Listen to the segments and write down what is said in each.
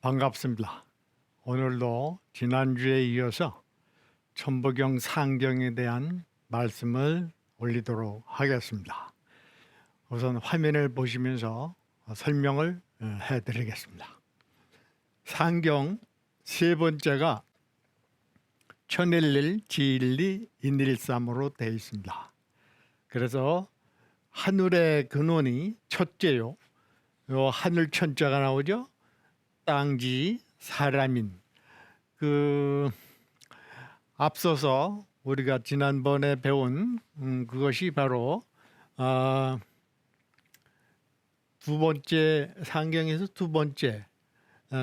반갑습니다. 오늘도 지난주에 이어서 천부경 상경에 대한 말씀을 올리도록 하겠습니다. 우선 화면을 보시면서 설명을 해드리겠습니다. 상경 세 번째가 천일일, 지일리, 인일삼으로 되어 있습니다. 그래서 하늘의 근원이 첫째요. 요 하늘 천자가 나오죠. 땅지 사람인 앞서서 우리가 지난번에 배운 그것이 바로 두 번째 상경에서 두 번째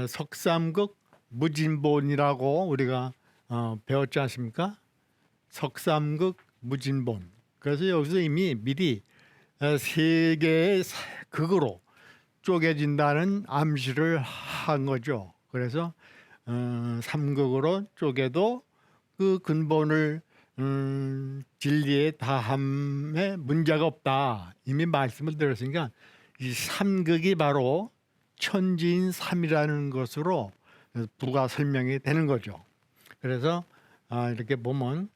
석삼극 무진본이라고 우리가 배웠지 않습니까? 석삼극 무진본. 그래서 여기서 이미 미리 세 개의 극으로 쪼개진다는 암시를 한 거죠. 그래서 삼극으로 쪼개도 그 근본을 진리에 다함에 문제가 없다. 이미 말씀을 드렸으니까 이 삼극이 바로 천지인 삼이라는 것으로 부가 설명이 되는 거죠. 그래서 이렇게 보면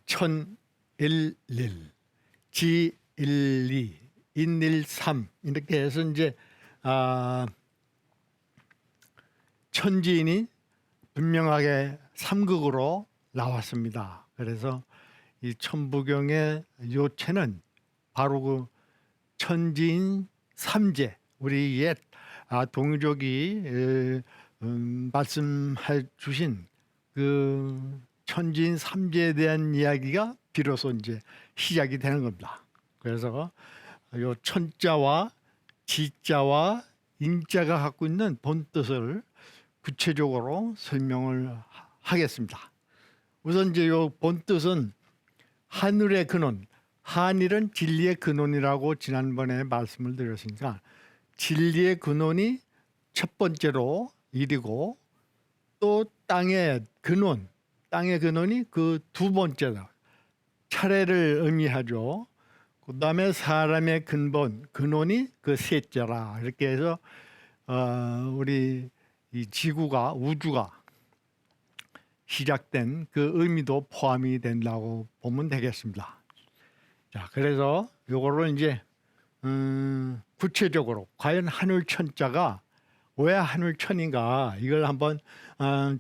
천일일, 지일리, 인일삼 이렇게 해서 이제 천지인이 분명하게 삼극으로 나왔습니다. 그래서 이 천부경의 요체는 바로 그 천지인 삼재, 우리 옛 동족이 말씀해 주신 그 천지인 삼재에 대한 이야기가 비로소 이제 시작이 되는 겁니다. 그래서 요 천자와 지자와 인자가 갖고 있는 본 뜻을 구체적으로 설명을 하겠습니다. 우선 이제 요 본 뜻은 하늘의 근원, 한일은 진리의 근원이라고 지난번에 말씀을 드렸으니까 진리의 근원이 첫 번째로 일이고 또 땅의 근원이 그 두 번째다. 차례를 의미하죠. 그 다음에 사람의 근원이 그 셋째라. 이렇게 해서 우리 이 지구가 우주가 시작된 그 의미도 포함이 된다고 보면 되겠습니다. 자, 그래서 요거를 이제 구체적으로 과연 하늘천자가 왜 하늘천인가 이걸 한번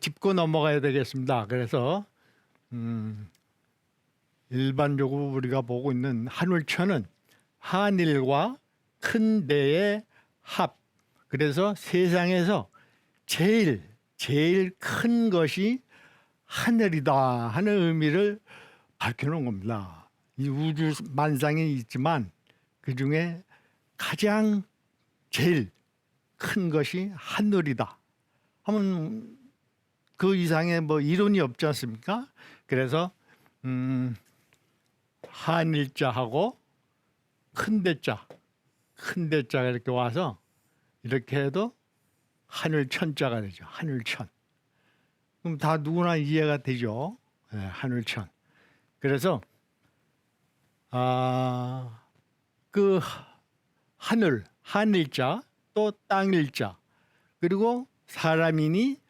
짚고 넘어가야 되겠습니다. 그래서 일반적으로 우리가 보고 있는 하늘천은 한일과 큰 대의 합. 그래서 세상에서 제일 큰 것이 하늘이다 하는 의미를 밝혀놓은 겁니다. 이 우주 만상이 있지만 그 중에 가장 제일 큰 것이 하늘이다 하면 그 이상의 뭐 이론이 없지 않습니까? 그래서 한일자하고 큰 대자가 이렇게 와서 이렇게 해도 하늘천자가 되죠. 하늘천. 그럼 다 누구나 이해가 되죠. 네, 하늘천. 그래서 그 한일자 또 땅일자 그리고 사람인이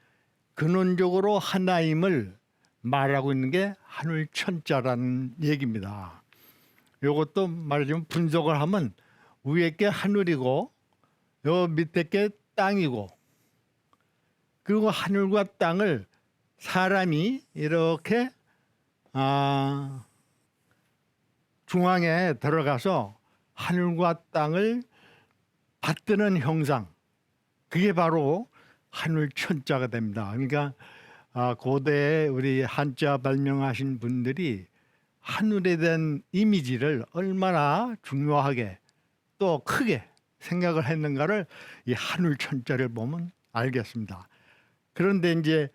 근원적으로 하나임을 말하고 있는 게 하늘천자라는 얘기입니다. 이것도 말하자면 분석을 하면 위에 게 하늘이고 요 밑에 게 땅이고 그리고 하늘과 땅을 사람이 이렇게 중앙에 들어가서 하늘과 땅을 받드는 형상 그게 바로 하늘천자가 됩니다. 그러니까 고대에 우리 한자 발명하신 분들이 하늘에 대한 이미지를 얼마나 중요하게 또 크게 생각을 했는가를 이 하늘천자를 보면 알겠습니다. 그런데 이제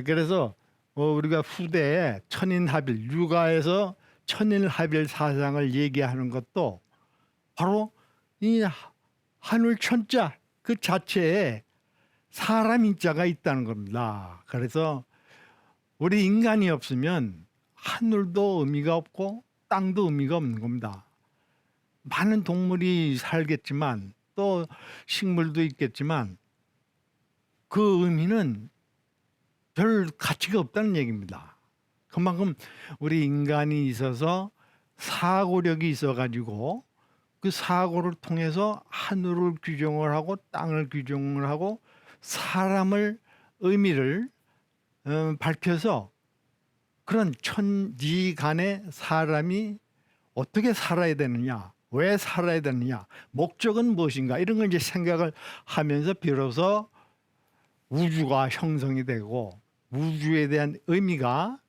그래서 우리가 후대에 천인합일 육아에서 천인합일 사상을 얘기하는 것도 바로 이 하늘천자 그 자체에 사람인자가 있다는 겁니다. 그래서 우리 인간이 없으면 하늘도 의미가 없고 땅도 의미가 없는 겁니다. 많은 동물이 살겠지만 또 식물도 있겠지만 그 의미는 별 가치가 없다는 얘기입니다. 그만큼 우리 인간이 있어서 사고력이 있어가지고 그 사고를 통해서 하늘을 규정을 하고 땅을 규정을 하고 사람을 의미를 밝혀서 그런 천지간에 사람이 어떻게 살아야 되느냐, 왜 살아야 되느냐, 목적은 무엇인가 이런 걸 이제 생각을 하면서 비로소 우주가 형성이 되고 우주에 대한 의미가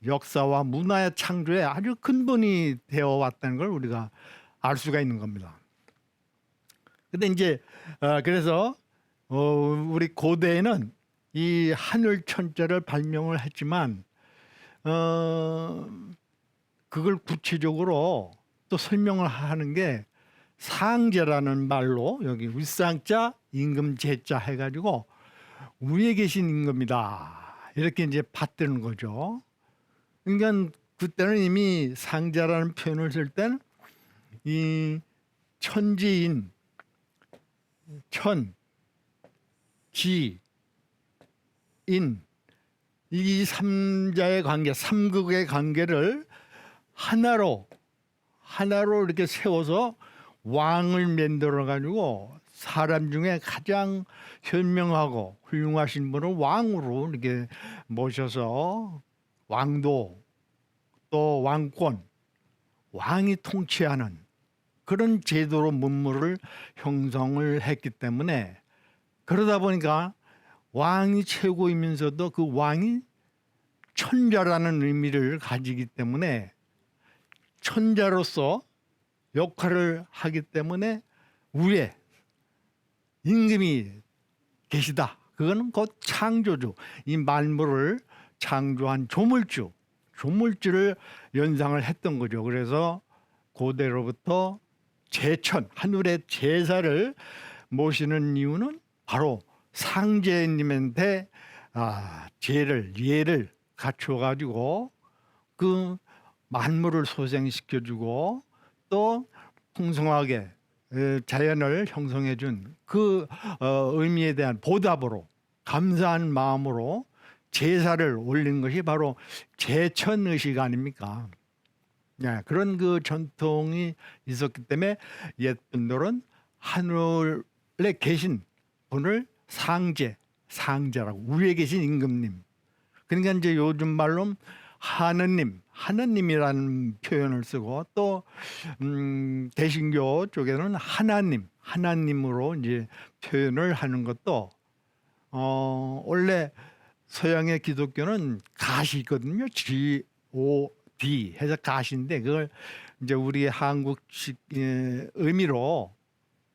역사와 문화의 창조에 아주 근본이 되어 왔다는 걸 우리가 알 수가 있는 겁니다. 근데 이제 그래서 우리 고대에는 이 하늘 천자를 발명을 했지만 그걸 구체적으로 또 설명을 하는 게 상제라는 말로 여기 윗상자 임금제자 해가지고 위에 계신 임금이다 이렇게 이제 받드는 거죠. 그러니까 그때는 이미 상자라는 표현을 쓸 때는 이 천지인, 천, 지, 인 이 삼자의 관계, 삼극의 관계를 하나로 이렇게 세워서 왕을 만들어 가지고 사람 중에 가장 현명하고 훌륭하신 분을 왕으로 이렇게 모셔서 왕도 또 왕권, 왕이 통치하는 그런 제도로 문물을 형성을 했기 때문에 그러다 보니까 왕이 최고이면서도 그 왕이 천자라는 의미를 가지기 때문에 천자로서 역할을 하기 때문에 위에 임금이 계시다. 그거는 곧 창조주, 이 만물을 창조한 조물주를 연상을 했던 거죠. 그래서 고대로부터 제천, 하늘의 제사를 모시는 이유는 바로 상제님한테 예를 갖춰 가지고 그 만물을 소생시켜주고 또 풍성하게 자연을 형성해 준 그 의미에 대한 보답으로 감사한 마음으로 제사를 올린 것이 바로 제천의식 아닙니까? 네, 그런 그 전통이 있었기 때문에 옛분들은 하늘에 계신 분을 상제라고 위에 계신 임금님. 그러니까 이제 요즘 말로 하느님이라는 표현을 쓰고 또 대신교 쪽에는 하나님으로 이제 표현을 하는 것도 원래 서양의 기독교는 가시 있거든요. G-O-D 해서 가시인데 그걸 이제 우리 한국식 의미로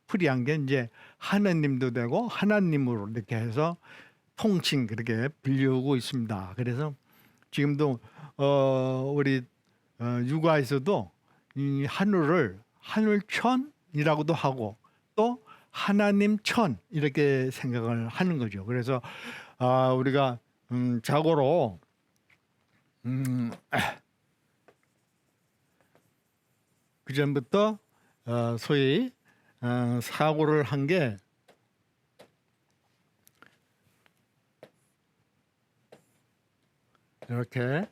풀이한 게 이제 하느님도 되고 하나님으로 이렇게 해서 통칭 그렇게 불리우고 있습니다. 그래서 지금도 우리 육아에서도 이 하늘을 하늘천이라고도 하고 또 하나님천 이렇게 생각을 하는 거죠. 그래서 우리가 자고로 그 전부터 소위 사고를 한 게 이렇게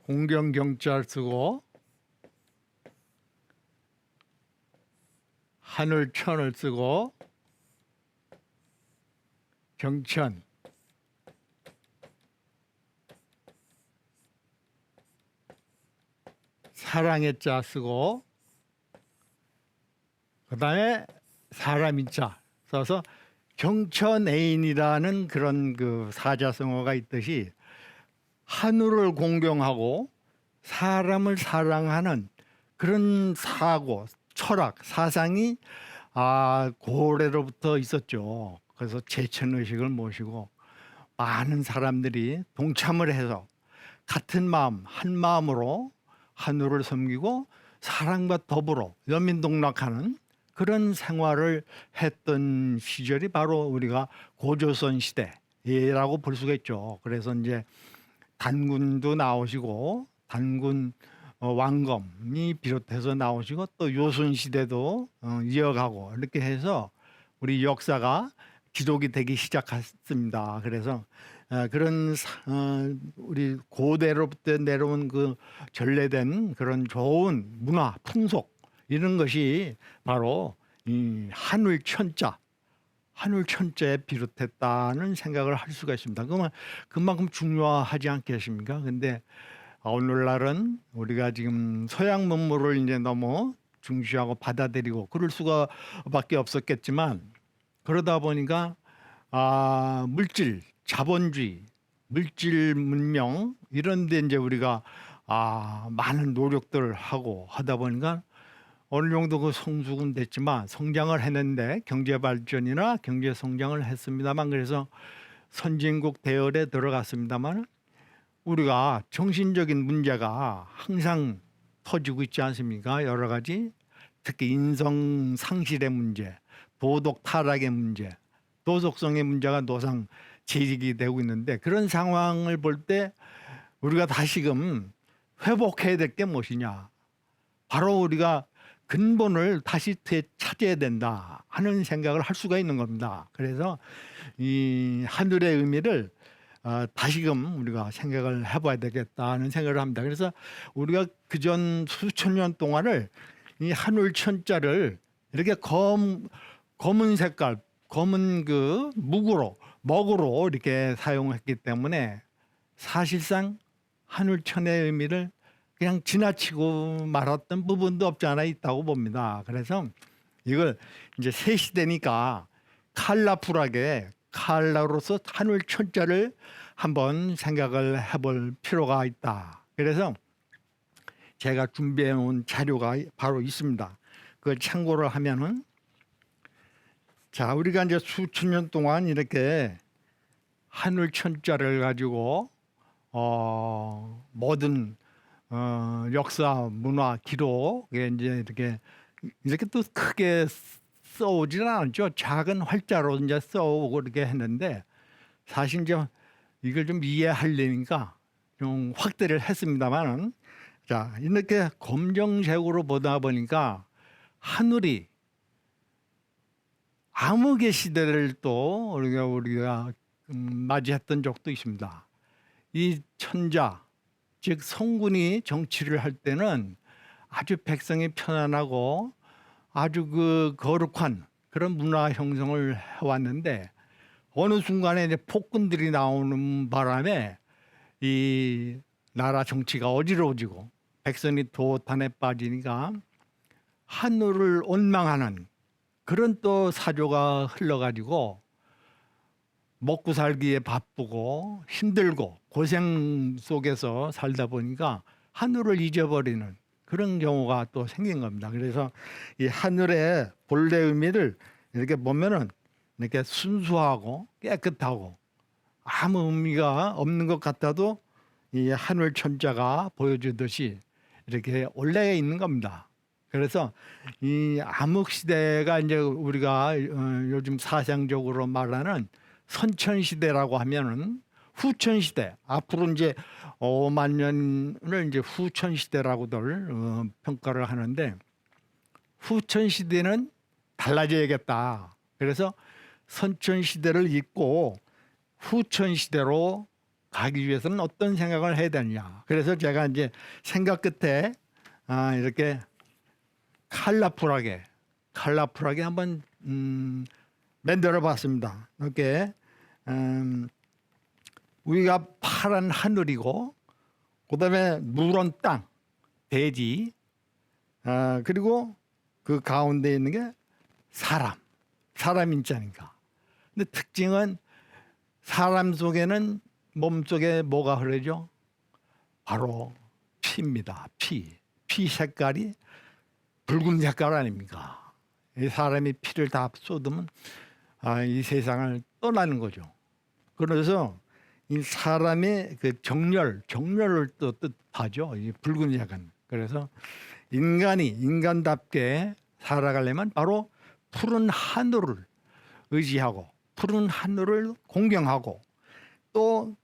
공경경자를 쓰고 하늘천을 쓰고 경천 사랑의 자 쓰고 그다음에 사람인 자 써서 경천애인이라는 그런 그 사자성어가 있듯이 하늘을 공경하고 사람을 사랑하는 그런 사고, 철학, 사상이 고래로부터 있었죠. 그래서 제천의식을 모시고 많은 사람들이 동참을 해서 같은 마음, 한 마음으로 하늘을 섬기고 사랑과 더불어 연민동락하는 그런 생활을 했던 시절이 바로 우리가 고조선 시대라고 볼 수가 있죠. 그래서 이제 단군도 나오시고 단군 왕검이 비롯해서 나오시고 또 요순 시대도 이어가고 이렇게 해서 우리 역사가 기록이 되기 시작했습니다. 그래서 그런 우리 고대로부터 내려온 그 전래된 그런 좋은 문화, 풍속 이런 것이 바로 이 한울천자에 비롯했다는 생각을 할 수가 있습니다. 그러면 그만큼 중요하지 않겠습니까? 근데 오늘날은 우리가 지금 서양 문물을 이제 너무 중시하고 받아들이고 그럴 수가 밖에 없었겠지만 그러다 보니까 물질, 자본주의, 물질 문명 이런 데 이제 우리가 많은 노력들을 하고 하다 보니까 어느 정도 그 성숙은 됐지만 성장을 했는데 경제 발전이나 경제 성장을 했습니다만 그래서 선진국 대열에 들어갔습니다만 우리가 정신적인 문제가 항상 터지고 있지 않습니까? 여러 가지 특히 인성 상실의 문제, 도덕 타락의 문제, 도덕성의 문제가 노상 제기가 되고 있는데 그런 상황을 볼 때 우리가 다시금 회복해야 될 게 무엇이냐? 바로 우리가 근본을 다시 되찾아야 된다 하는 생각을 할 수가 있는 겁니다. 그래서 이 하늘의 의미를 다시금 우리가 생각을 해봐야 되겠다는 생각을 합니다. 그래서 우리가 그전 수천 년 동안을 이 하늘천자를 이렇게 검은 색깔, 검은 그 먹으로 이렇게 사용했기 때문에 사실상 하늘천의 의미를 그냥 지나치고 말았던 부분도 없지 않아 있다고 봅니다. 그래서 이걸 이제 새 시대니까 컬러풀하게 칼라로서 하늘천자를 한번 생각을 해볼 필요가 있다. 그래서 제가 준비해 놓은 자료가 바로 있습니다. 그걸 참고를 하면은 자, 우리가 이제 수천 년 동안 이렇게 하늘천자를 가지고 모든 역사, 문화, 기록에 이제 이렇게 또 크게 써오지는 않죠. 작은 활자로 이제 써오고 이렇게 했는데 사실 이제 이걸 좀 이해하려니까 좀 확대를 했습니다만은 자, 이렇게 검정색으로 보다 보니까 하늘이 암흑의 시대를 또 우리가 맞이했던 적도 있습니다. 이 천자, 즉 성군이 정치를 할 때는 아주 백성이 편안하고 아주 그 거룩한 그런 문화 형성을 해왔는데 어느 순간에 이제 폭군들이 나오는 바람에 이 나라 정치가 어지러워지고 백성이 도탄에 빠지니까 하늘을 원망하는 그런 또 사조가 흘러가지고 먹고 살기에 바쁘고 힘들고 고생 속에서 살다 보니까 하늘을 잊어버리는 그런 경우가 또 생긴 겁니다. 그래서 이 하늘의 본래 의미를 이렇게 보면은 이렇게 순수하고 깨끗하고 아무 의미가 없는 것 같아도 이 하늘 천자가 보여주듯이 이렇게 올라가 있는 겁니다. 그래서 이 암흑 시대가 이제 우리가 요즘 사상적으로 말하는 선천 시대라고 하면은 후천 시대, 앞으로 이제 5만 년을 이제 후천 시대라고들 평가를 하는데 후천 시대는 달라져야겠다. 그래서 선천 시대를 잊고 후천 시대로 가기 위해서는 어떤 생각을 해야 되느냐. 그래서 제가 이제 생각 끝에 이렇게 컬러풀하게 한번 만들어 봤습니다. 이렇게 우리가 파란 하늘이고 그다음에 누런 땅, 대지, 그리고 그 가운데 있는 게 사람 인자니까. 근데 특징은 사람 속에는 몸속에 뭐가 흐르죠? 바로 피입니다. 피 색깔이 붉은 색깔 아닙니까? 이 사람이 피를 다 쏟으면 이 세상을 떠나는 거죠. 그래서 이 사람의 그 정렬을 또 뜻하죠. 이 붉은 색은. 그래서 인간이 인간답게 살아가려면 바로 푸른 하늘을 의지하고 푸른 하늘을 공경하고 또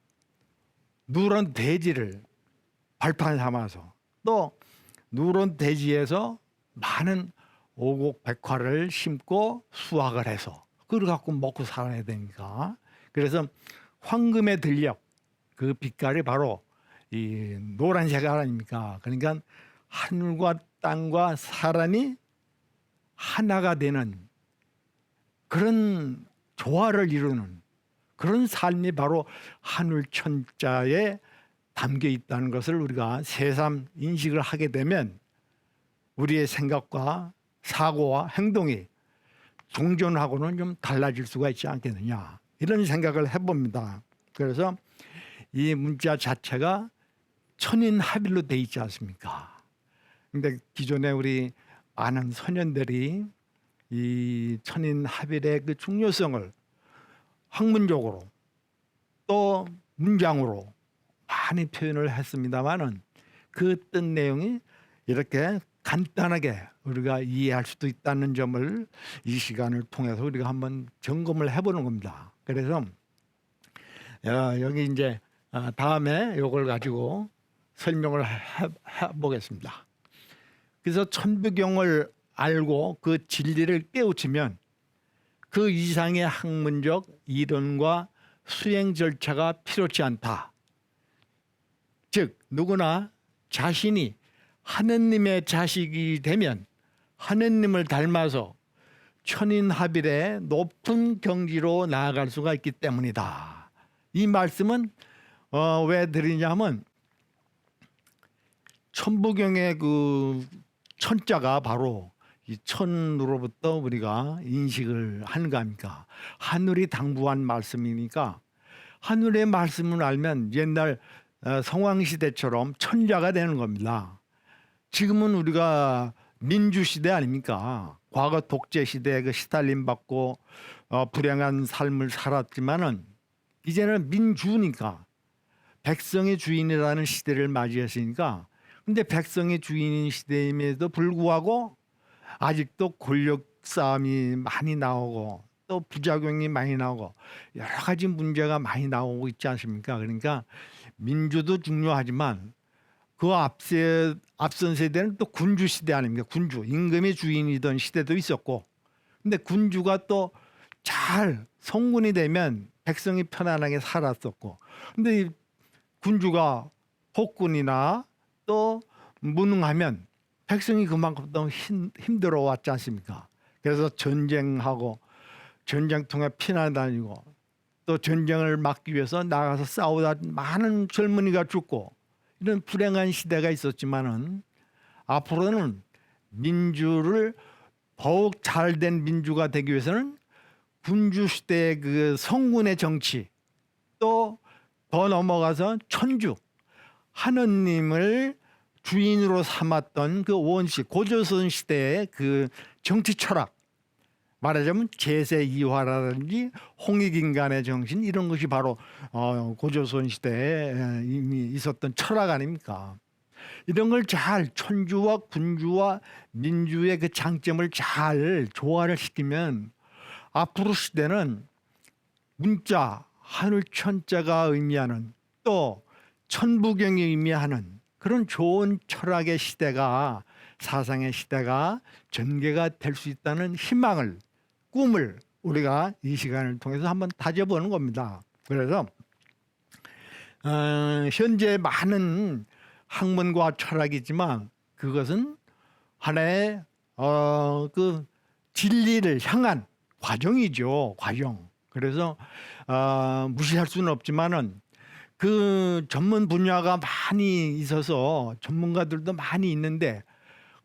누런 대지를 발판 삼아서 또 누런 대지에서 많은 오곡백화를 심고 수확을 해서 그걸 갖고 먹고 살아야 되니까. 그래서 황금의 들녘 그 빛깔이 바로 이 노란색 아닙니까? 그러니까 하늘과 땅과 사람이 하나가 되는 그런 조화를 이루는 그런 삶이 바로 하늘천자에 담겨 있다는 것을 우리가 새삼 인식을 하게 되면 우리의 생각과 사고와 행동이 종전하고는 좀 달라질 수가 있지 않겠느냐, 이런 생각을 해봅니다. 그래서 이 문자 자체가 천인합일로 돼 있지 않습니까? 근데 기존에 우리 많은 선현들이 이 천인합일의 그 중요성을 학문적으로 또 문장으로 많이 표현을 했습니다만은 그 뜻 내용이 이렇게 간단하게 우리가 이해할 수도 있다는 점을 이 시간을 통해서 우리가 한번 점검을 해보는 겁니다. 그래서 여기 이제 다음에 이걸 가지고 설명을 해보겠습니다. 그래서 천부경을 알고 그 진리를 깨우치면 그 이상의 학문적 이론과 수행 절차가 필요치 않다. 즉 누구나 자신이 하느님의 자식이 되면 하느님을 닮아서 천인합일의 높은 경지로 나아갈 수가 있기 때문이다. 이 말씀은 왜 드리냐면 천부경의 그 천자가 바로 이 천으로부터 우리가 인식을 하는 거 아닙니까? 하늘이 당부한 말씀이니까 하늘의 말씀을 알면 옛날 성왕시대처럼 천자가 되는 겁니다. 지금은 우리가 민주시대 아닙니까? 과거 독재시대에 그 시달림 받고 불행한 삶을 살았지만은 이제는 민주니까 백성의 주인이라는 시대를 맞이했으니까, 근데 백성의 주인인 시대임에도 불구하고 아직도 권력 싸움이 많이 나오고 또 부작용이 많이 나오고 여러 가지 문제가 많이 나오고 있지 않습니까? 그러니까 민주도 중요하지만 그 앞선 세대는 또 군주 시대 아닙니까? 군주, 임금의 주인이던 시대도 있었고, 근데 군주가 또 잘 성군이 되면 백성이 편안하게 살았었고, 근데 이 군주가 폭군이나 또 무능하면 백성이 그만큼 또 힘들어 왔지 않습니까? 그래서 전쟁하고 전쟁 통해 피난 다니고 또 전쟁을 막기 위해서 나가서 싸우다 많은 젊은이가 죽고 이런 불행한 시대가 있었지만은 앞으로는 민주를 더욱 잘된 민주가 되기 위해서는 군주 시대의 그 성군의 정치, 또 더 넘어가서 천주, 하느님을 주인으로 삼았던 그 원시 고조선 시대의 그 정치 철학, 말하자면 제세이화라든지 홍익인간의 정신, 이런 것이 바로 고조선 시대에 이미 있었던 철학 아닙니까? 이런 걸 잘 천주와 군주와 민주의 그 장점을 잘 조화를 시키면 앞으로 시대는 문자, 하늘천자가 의미하는 또 천부경이 의미하는 그런 좋은 철학의 시대가, 사상의 시대가 전개가 될 수 있다는 희망을, 꿈을 우리가 이 시간을 통해서 한번 다져보는 겁니다. 그래서 현재 많은 학문과 철학이지만 그것은 하나의 그 진리를 향한 과정이죠. 과정. 그래서 무시할 수는 없지만은 그 전문 분야가 많이 있어서 전문가들도 많이 있는데,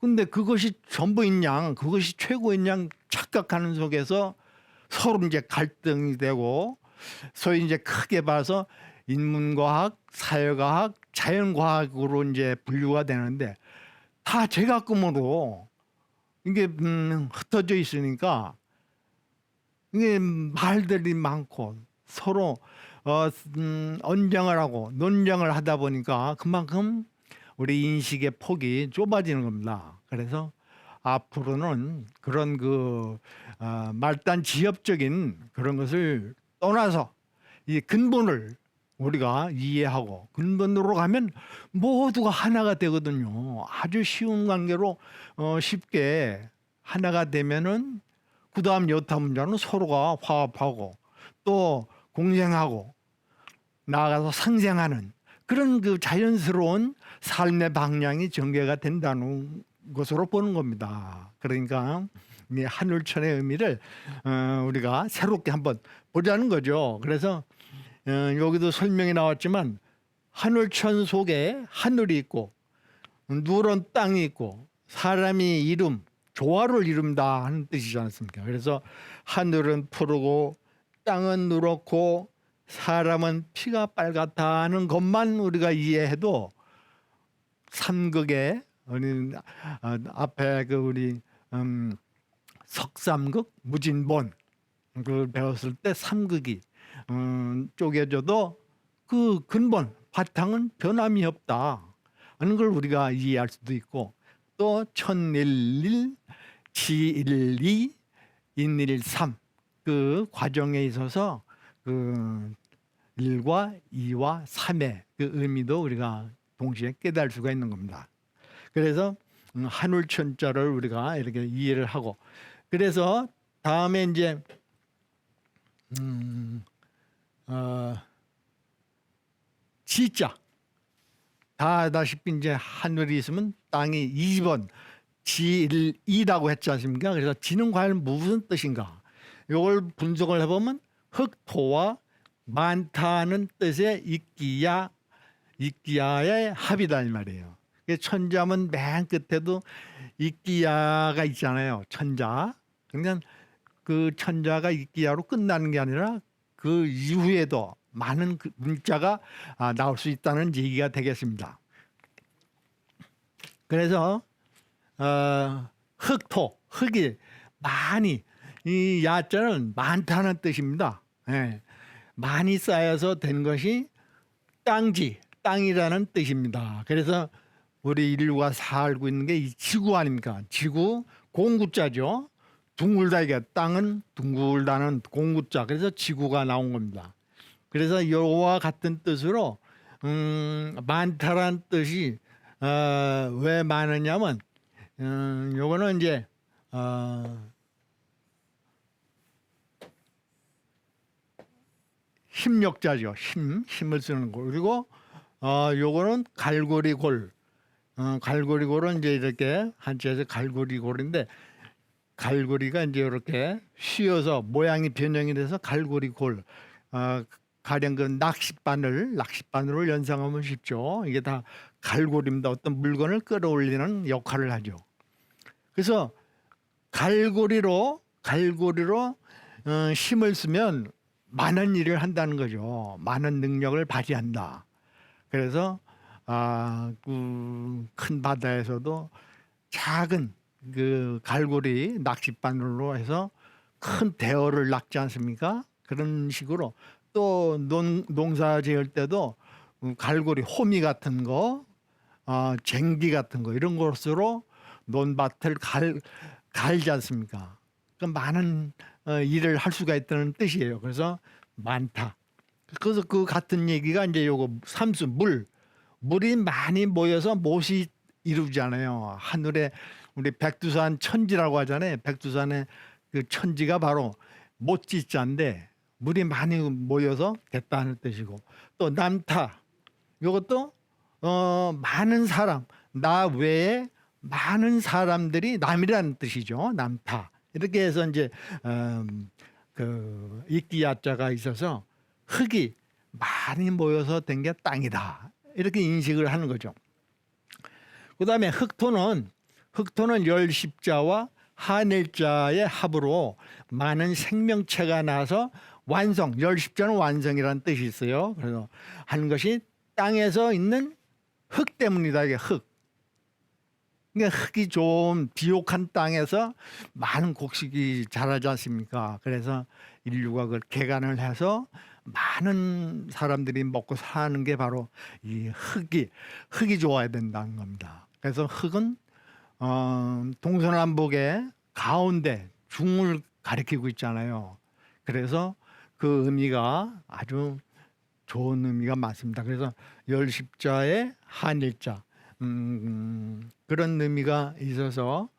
근데 그것이 전부인 양, 그것이 최고인 양 착각하는 속에서 서로 이제 갈등이 되고, 소위 이제 크게 봐서 인문과학, 사회과학, 자연과학으로 이제 분류가 되는데 다 제각금으로 이게 흩어져 있으니까 이게 말들이 많고 서로 언쟁을 하고 논쟁을 하다 보니까 그만큼 우리 인식의 폭이 좁아지는 겁니다. 그래서 앞으로는 그런 그 말단 지엽적인 그런 것을 떠나서 이 근본을 우리가 이해하고 근본으로 가면 모두가 하나가 되거든요. 아주 쉬운 관계로 쉽게 하나가 되면은 그다음 여타 문제는 서로가 화합하고 또 공생하고 나아가서 상생하는 그런 그 자연스러운 삶의 방향이 전개가 된다는 것으로 보는 겁니다. 그러니까 이 한울천의 의미를 우리가 새롭게 한번 보자는 거죠. 그래서 여기도 설명이 나왔지만 한울천 속에 하늘이 있고 누런 땅이 있고 사람이 이름 조화를 이룬다 하는 뜻이지 않습니까? 그래서 하늘은 푸르고 땅은 누렇고 사람은 피가 빨갛다 하는 것만 우리가 이해해도 삼극의 우리 앞에 그 우리 석삼극 무진본 그걸 배웠을 때 삼극이 쪼개져도 그 근본 바탕은 변함이 없다 하는 걸 우리가 이해할 수도 있고 또 천일일 지일이 인일삼 그 과정에 있어서 그 1과 2와 3의 그 의미도 우리가 동시에 깨달을 수가 있는 겁니다. 그래서 한울천자를 우리가 이렇게 이해를 하고 그래서 다음에 이제 지자 다 아다시피 이제 하늘이 있으면 땅이 2번 지일이라고 했지 않습니까? 그래서 지는 과연 무슨 뜻인가? 이걸 분석을 해보면 흑토와 많다는 뜻의 이끼야의 합이다 이 말이에요. 천자문 맨 끝에도 이끼야가 있잖아요. 천자. 그러니까 그 천자가 이끼야로 끝나는 게 아니라 그 이후에도 많은 문자가 나올 수 있다는 얘기가 되겠습니다. 그래서 흑이 많이 이 야자는 많다는 뜻입니다. 예. 많이 쌓여서 된 것이 땅이라는 뜻입니다. 그래서 우리 인류가 살고 있는 게 이 지구 아닙니까? 지구 공구자죠. 둥글다 이게 땅은 둥글다는 공구자. 그래서 지구가 나온 겁니다. 그래서 이와 같은 뜻으로 많다라는 뜻이 왜 많으냐면 요거는 이제 힘력자죠. 힘을 쓰는 거. 그리고 요거는 갈고리골. 갈고리골은 이제 이렇게 한자에서 갈고리골인데 갈고리가 이제 이렇게 휘어서 모양이 변형이 돼서 갈고리골. 가령 그 낚싯바늘을 연상하면 쉽죠. 이게 다 갈고리입니다. 어떤 물건을 끌어올리는 역할을 하죠. 그래서 갈고리로 힘을 쓰면 많은 일을 한다는 거죠. 많은 능력을 발휘한다. 그래서 그 큰 바다에서도 작은 그 갈고리 낚싯바늘로 해서 큰 대어를 낚지 않습니까? 그런 식으로 또 농사 지을 때도 갈고리 호미 같은 거, 쟁기 같은 거 이런 것으로 논밭을 갈지 않습니까? 그 많은 일을 할 수가 있다는 뜻이에요. 그래서 많다. 그래서 그 같은 얘기가 이제 요거 삼수 물이 많이 모여서 못이 이루잖아요. 하늘에 우리 백두산 천지라고 하잖아요. 백두산의 그 천지가 바로 못지자인데 물이 많이 모여서 됐다는 뜻이고 또 남타 이것도 많은 사람 나 외에 많은 사람들이 남이라는 뜻이죠. 남타 이렇게 해서 이제 그 이끼야자가 있어서 흙이 많이 모여서 된 게 땅이다 이렇게 인식을 하는 거죠. 그다음에 흑토는 열십자와 한일자의 합으로 많은 생명체가 나서 완성, 열십자는 완성이라는 뜻이 있어요. 그래서 하는 것이 땅에서 있는 흙 때문이다. 이게 흙. 그러니까 흙이 좀 비옥한 땅에서 많은 곡식이 자라지 않습니까? 그래서 인류가 그걸 개간을 해서 많은 사람들이 먹고 사는 게 바로 이 흙이 좋아야 된다는 겁니다. 그래서 흙은 동서남북의 가운데 중을 가리키고 있잖아요. 그래서 그 의미가 아주 좋은 의미가 많습니다. 그래서 열십자의 한일자 그런 의미가 있어서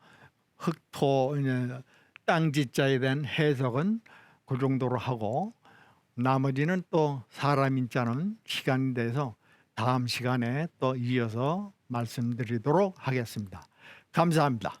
흑토 이제 땅지자에 대한 해석은 그 정도로 하고 나머지는 또 사람 인자는 시간이 돼서 다음 시간에 또 이어서 말씀드리도록 하겠습니다. 감사합니다.